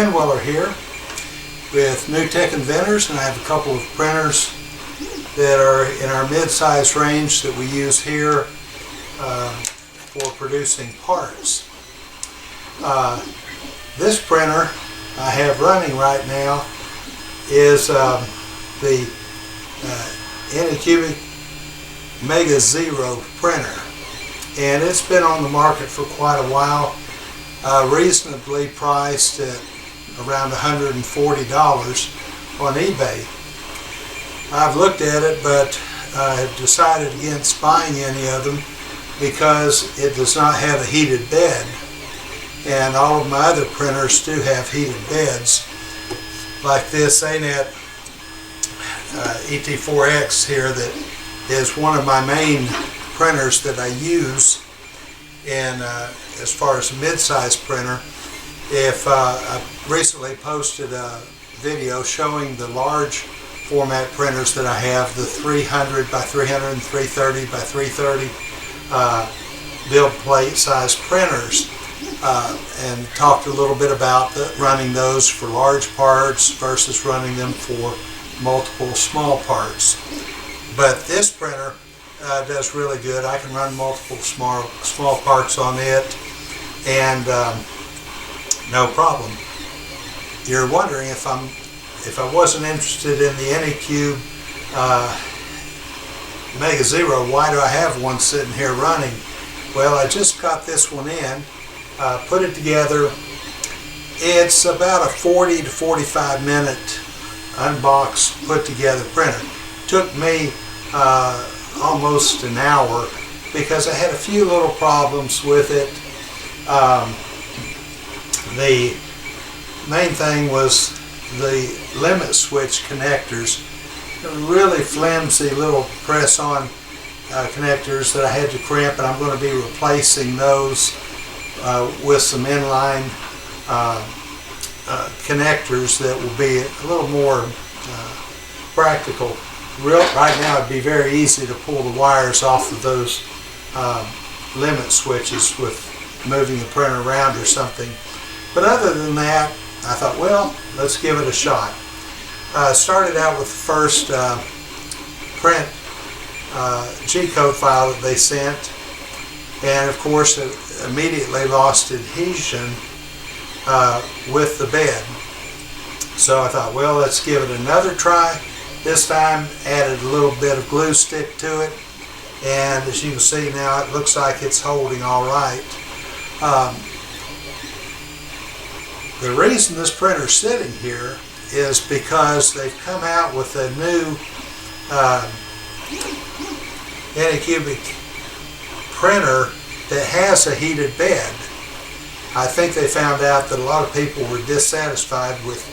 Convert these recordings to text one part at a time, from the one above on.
Ken Weller here with new Tech Inventors, and I have a couple of printers that are in our mid-size range that we use here for producing parts. This printer I have running right now is the ANYCUBIC Mega Zero printer, and it's been on the market for quite a while, reasonably priced at around $140 on eBay. I've looked at it, but I have decided against buying any of them because it does not have a heated bed, and all of my other printers do have heated beds, like this ANET ET4X here, that is one of my main printers that I use in as far as a mid-size printer. I recently posted a video showing the large format printers that I have, the 300 by 300 and 330 by 330 build plate size printers, and talked a little bit about running those for large parts versus running them for multiple small parts. But this printer does really good. I can run multiple small parts on it, and no problem. You're wondering if I wasn't interested in the ANYCUBIC Mega Zero, why do I have one sitting here running? Well, I just got this one in, put it together. It's about a 40 to 45 minute unboxed, put together printer. Took me almost an hour because I had a few little problems with it. The main thing was the limit switch connectors. Really flimsy little press-on connectors that I had to crimp, and I'm going to be replacing those with some inline connectors that will be a little more practical. Right now it'd be very easy to pull the wires off of those limit switches with moving the printer around or something. But other than that, I thought, well, let's give it a shot. Started out with the first print G-code file that they sent, and of course it immediately lost adhesion with the bed. So I thought, well, let's give it another try. This time added a little bit of glue stick to it, and as you can see now, it looks like it's holding all right. The reason this printer is sitting here is because they've come out with a new ANYCUBIC printer that has a heated bed. I think they found out that a lot of people were dissatisfied with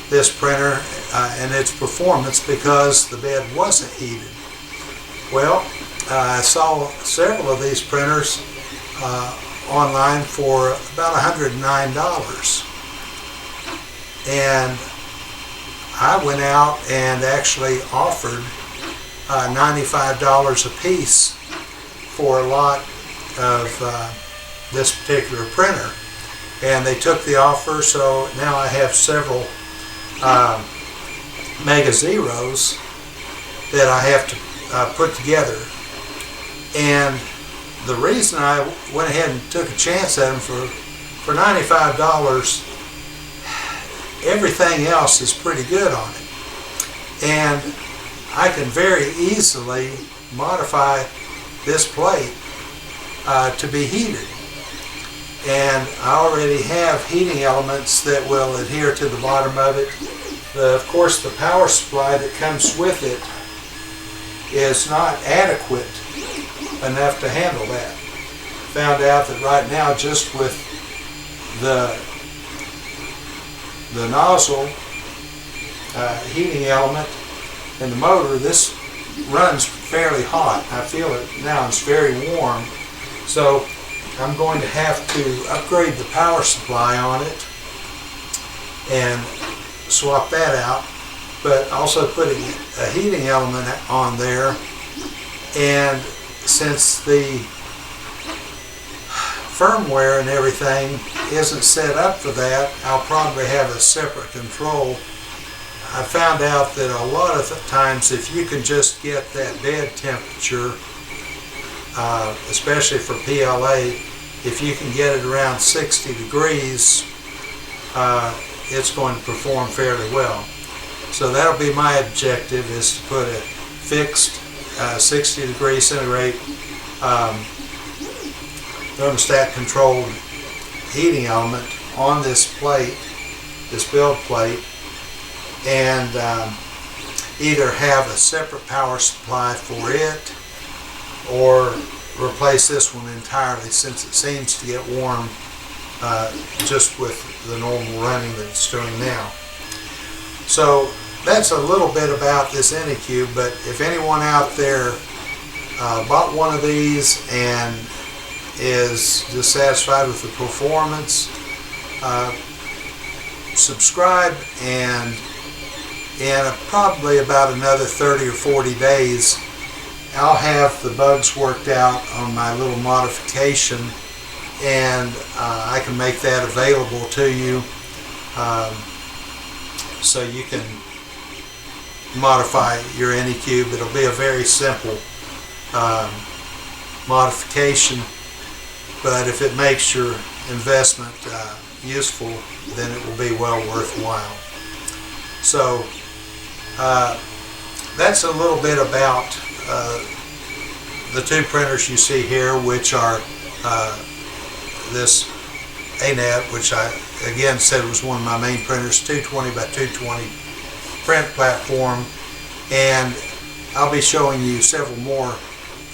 this printer and its performance because the bed wasn't heated. Well, I saw several of these printers online for about $109. And I went out and actually offered $95 a piece for a lot of this particular printer, and they took the offer. So now I have several Mega Zeros that I have to put together, and the reason I went ahead and took a chance at them for $95, everything else is pretty good on it, and I can very easily modify this plate to be heated, and I already have heating elements that will adhere to the bottom of it. Of course, the power supply that comes with it is not adequate enough to handle that. Found out that right now, just with the nozzle heating element in the motor, this runs fairly hot. I feel it now, it's very warm. So I'm going to have to upgrade the power supply on it and swap that out, but also putting a heating element on there. And since the firmware and everything isn't set up for that, I'll probably have a separate control. I found out that a lot of times if you can just get that bed temperature, especially for PLA, if you can get it around 60 degrees, it's going to perform fairly well. So that'll be my objective, is to put a fixed 60 degree centigrade thermostat controlled heating element on this plate, this build plate, and either have a separate power supply for it or replace this one entirely, since it seems to get warm just with the normal running that it's doing now. So that's a little bit about this ANYCUBIC, but if anyone out there bought one of these and is dissatisfied with the performance, subscribe, and in probably about another 30 or 40 days I'll have the bugs worked out on my little modification, and I can make that available to you, so you can modify your ANYCUBIC. It'll be a very simple modification, but if it makes your investment useful, then it will be well worthwhile. So that's a little bit about the two printers you see here, which are this ANET, which I again said was one of my main printers, 220 by 220 print platform, and I'll be showing you several more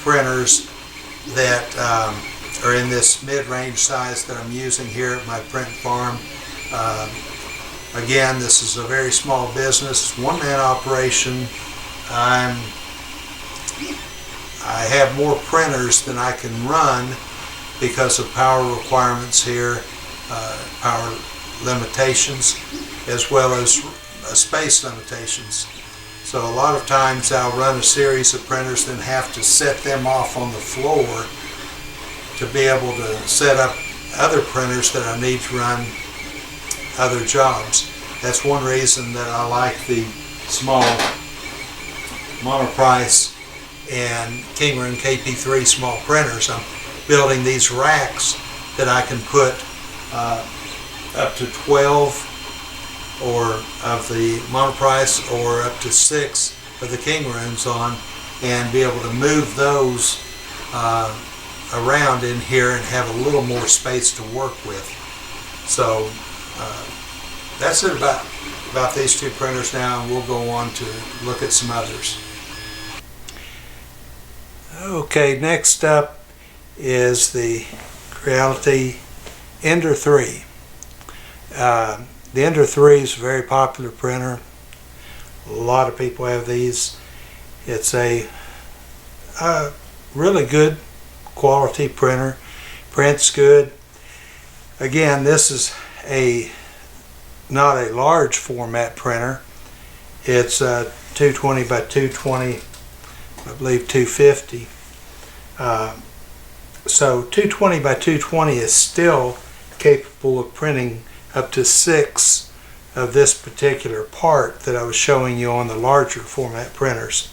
printers that are in this mid-range size that I'm using here at my print farm. Again, this is a very small business, one-man operation. I have more printers than I can run because of power requirements here, power limitations, as well as space limitations. So a lot of times I'll run a series of printers, then have to set them off on the floor to be able to set up other printers that I need to run other jobs. That's one reason that I like the small monoprice and Kingerin KP3 small printers. I'm building these racks that I can put up to 12 or of the monoprice or up to 6 of the Kingerins on, and be able to move those around in here and have a little more space to work with. So that's it about these two printers now, and we'll go on to look at some others. Okay, next up is the Creality ENDER 3. The ENDER 3 is a very popular printer. A lot of people have these. It's a really good quality printer. Prints good. Again, this is not a large format printer. It's 220 by 220, I believe 250. So 220 by 220 is still capable of printing up to 6 of this particular part that I was showing you on the larger format printers.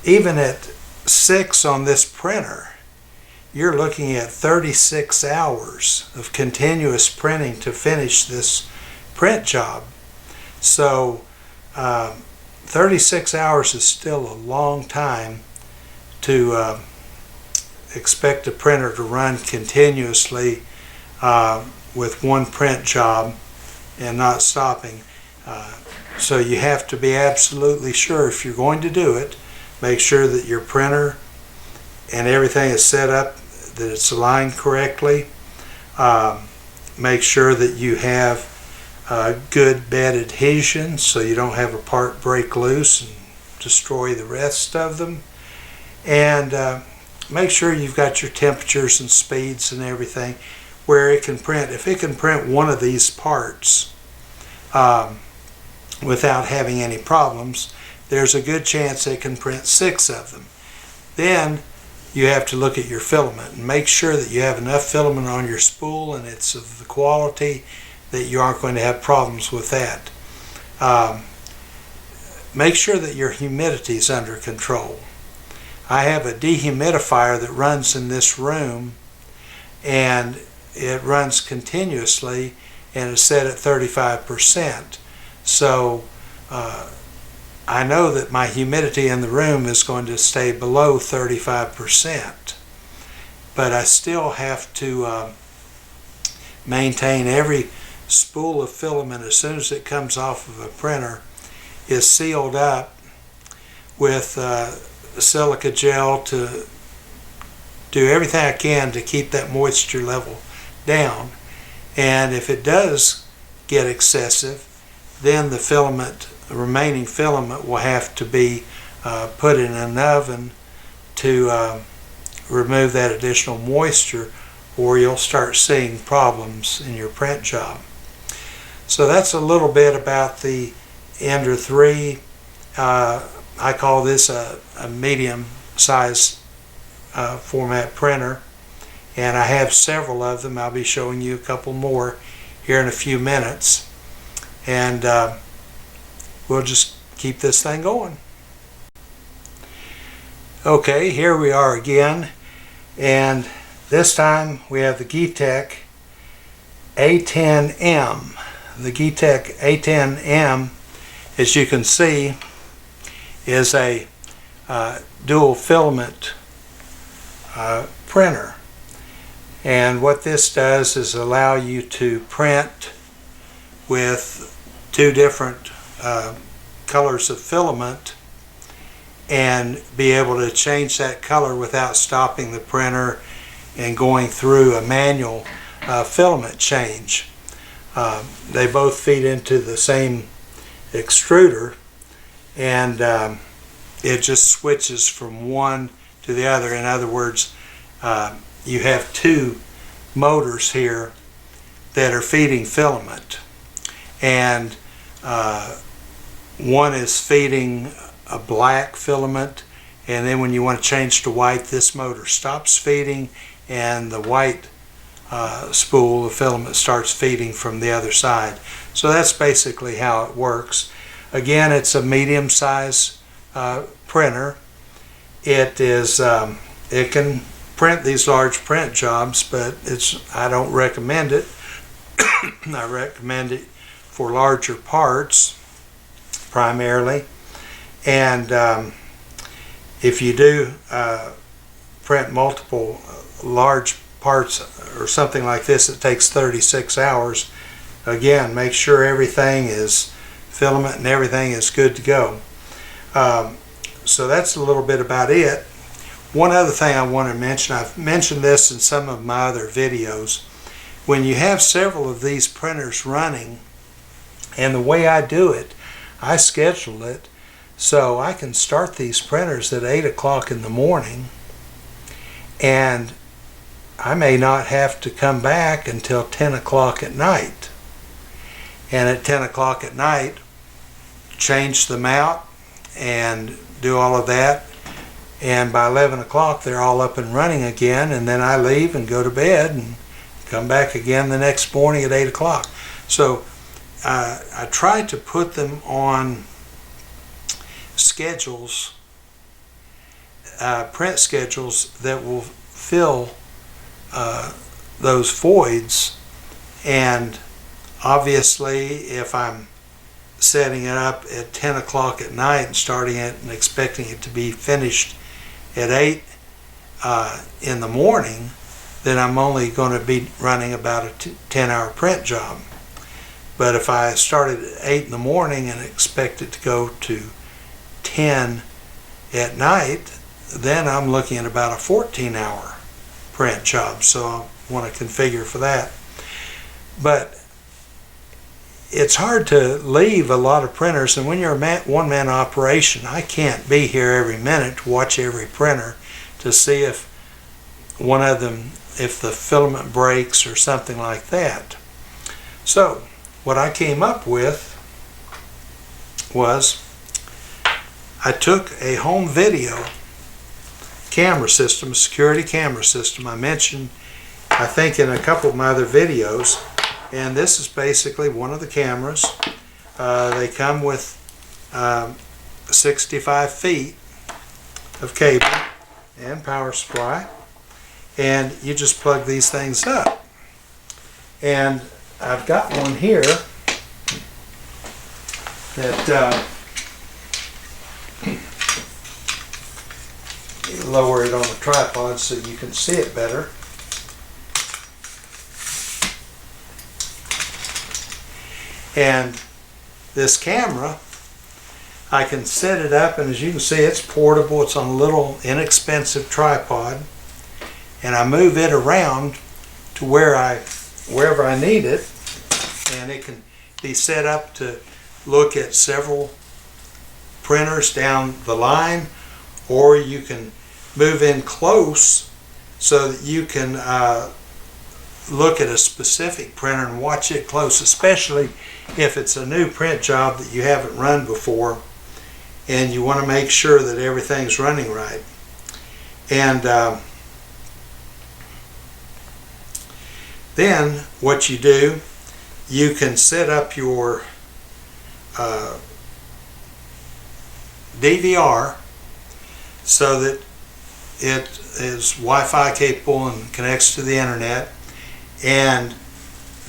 Even at 6 on this printer, you're looking at 36 hours of continuous printing to finish this print job. So 36 hours is still a long time to expect a printer to run continuously with one print job and not stopping. So you have to be absolutely sure, if you're going to do it, make sure that your printer and everything is set up, that it's aligned correctly. Make sure that you have good bed adhesion so you don't have a part break loose and destroy the rest of them. And make sure you've got your temperatures and speeds and everything where it can print. If it can print one of these parts without having any problems, there's a good chance it can print 6 of them. Then you have to look at your filament and make sure that you have enough filament on your spool and it's of the quality that you aren't going to have problems with that. Make sure that your humidity is under control. I have a dehumidifier that runs in this room, and it runs continuously and is set at 35%. So I know that my humidity in the room is going to stay below 35%, but I still have to maintain every spool of filament as soon as it comes off of a printer is sealed up with silica gel to do everything I can to keep that moisture level down. And if it does get excessive, then the remaining filament will have to be put in an oven to remove that additional moisture, or you'll start seeing problems in your print job. So that's a little bit about the ENDER 3. I call this a medium size format printer, and I have several of them. I'll be showing you a couple more here in a few minutes, and we'll just keep this thing going. Okay, here we are again, and this time we have the Gitech A10M. The Gitech A10M, as you can see, is a dual filament printer, and what this does is allow you to print with two different colors of filament and be able to change that color without stopping the printer and going through a manual filament change. They both feed into the same extruder, and it just switches from one to the other. In other words, you have two motors here that are feeding filament, and one is feeding a black filament, and then when you want to change to white, this motor stops feeding and the white spool of filament starts feeding from the other side. So that's basically how it works. Again, it's a medium size printer. It is it can print these large print jobs, but I don't recommend it. I recommend it for larger parts primarily, and if you do print multiple large parts or something like this, it takes 36 hours. Again, make sure everything is filament and everything is good to go. So that's a little bit about it. One other thing I want to mention, I've mentioned this in some of my other videos, when you have several of these printers running, and the way I do it, I schedule it so I can start these printers at 8 o'clock in the morning, and I may not have to come back until 10 o'clock at night. And at 10 o'clock at night, change them out and do all of that, and by 11 o'clock they're all up and running again, and then I leave and go to bed and come back again the next morning at 8 o'clock. So I try to put them on schedules, print schedules that will fill those voids. And obviously, if I'm setting it up at 10 o'clock at night and starting it and expecting it to be finished at 8 in the morning, then I'm only going to be running about a 10-hour print job. But if I started at 8 in the morning and expect it to go to 10 at night, then I'm looking at about a 14-hour print job. So I want to configure for that. But it's hard to leave a lot of printers, and when you're a one-man operation, I can't be here every minute to watch every printer to see if one of them, if the filament breaks or something like that. So what I came up with was I took a home video camera system, a security camera system. I mentioned, I think, in a couple of my other videos, and this is basically one of the cameras. They come with 65 feet of cable and power supply, and you just plug these things up. And I've got one here that lower it on the tripod so you can see it better. And this camera, I can set it up, and as you can see, it's portable. It's on a little inexpensive tripod, and I move it around to wherever I need it, and it can be set up to look at several printers down the line, or you can move in close so that you can look at a specific printer and watch it close, especially if it's a new print job that you haven't run before and you want to make sure that everything's running right. And then what you do, you can set up your DVR so that it is Wi-Fi capable and connects to the internet. And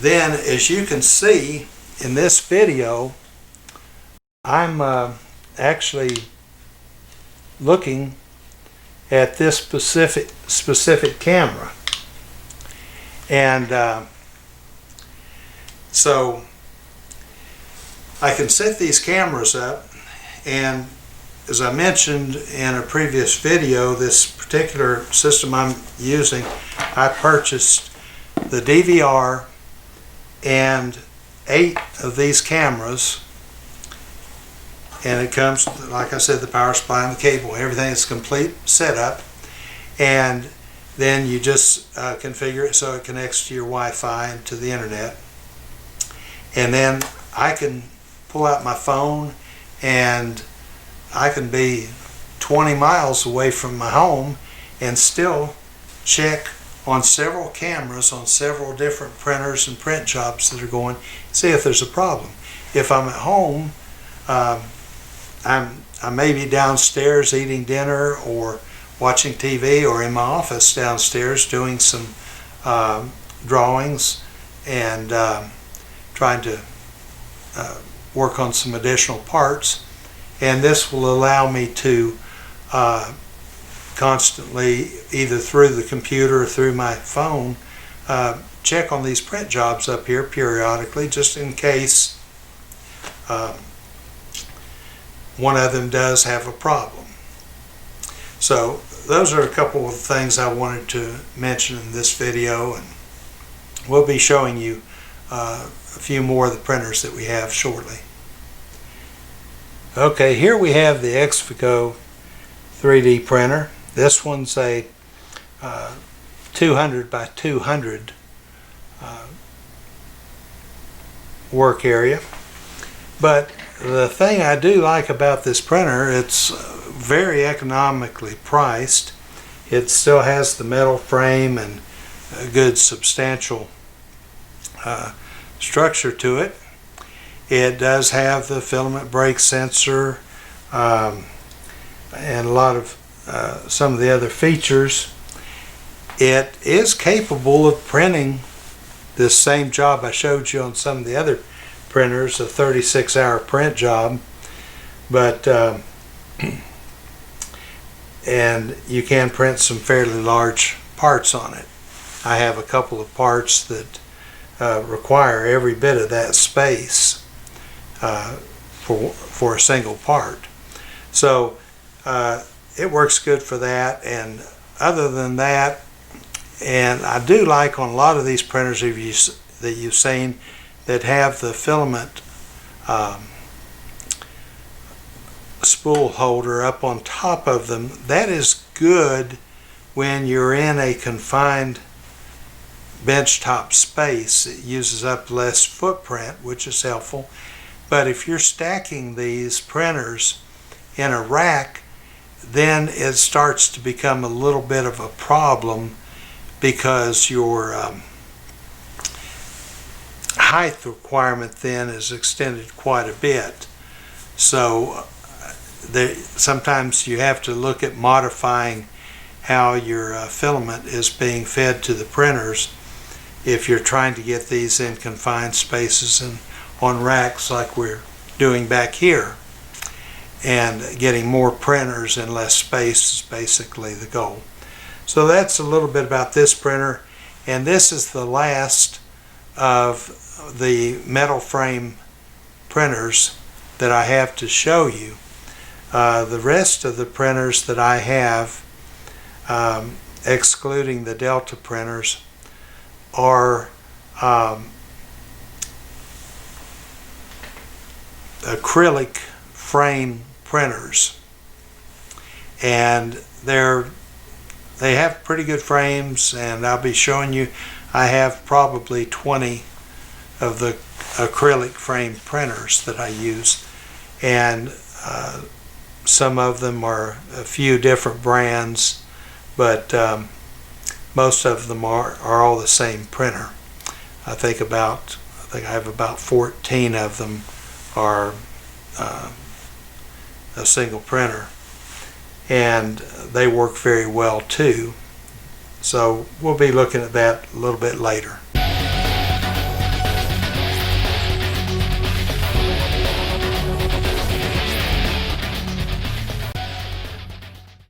then, as you can see in this video, I'm actually looking at this specific camera, and so I can set these cameras up. And as I mentioned in a previous video, this particular system I'm using, I purchased the DVR and 8 of these cameras, and it comes, like I said, the power supply and the cable. Everything is complete setup, and then you just configure it so it connects to your Wi-Fi and to the internet. And then I can pull out my phone, and I can be 20 miles away from my home and still check on several cameras on several different printers and print jobs that are going, see if there's a problem. If I'm at home, I may be downstairs eating dinner or watching TV, or in my office downstairs doing some drawings and trying to work on some additional parts. And this will allow me to constantly, either through the computer or through my phone, check on these print jobs up here periodically, just in case one of them does have a problem. So those are a couple of things I wanted to mention in this video, and we'll be showing you a few more of the printers that we have shortly. Okay, here we have the XVICO 3D printer. This one's a 200 by 200 work area. But the thing I do like about this printer, it's very economically priced. It still has the metal frame and a good substantial structure to it. It does have the filament break sensor and a lot of some of the other features. It is capable of printing this same job I showed you on some of the other printers, a 36-hour print job, but and you can print some fairly large parts on it. I have a couple of parts that require every bit of that space for a single part. So it works good for that. And other than that, and I do like on a lot of these printers that you've seen that have the filament spool holder up on top of them, that is good when you're in a confined benchtop space. It uses up less footprint, which is helpful. But if you're stacking these printers in a rack, then it starts to become a little bit of a problem because your height requirement then is extended quite a bit. So sometimes you have to look at modifying how your filament is being fed to the printers if you're trying to get these in confined spaces and on racks like we're doing back here. And getting more printers and less space is basically the goal. So that's a little bit about this printer, and this is the last of the metal frame printers that I have to show you. The rest of the printers that I have, excluding the Delta printers, are acrylic frame printers, and they have pretty good frames, and I'll be showing you. I have probably 20 of the acrylic frame printers that I use, and some of them are a few different brands, but most of them are all the same printer. I think I have about 14 of them are a single printer, and they work very well too. So we'll be looking at that a little bit later.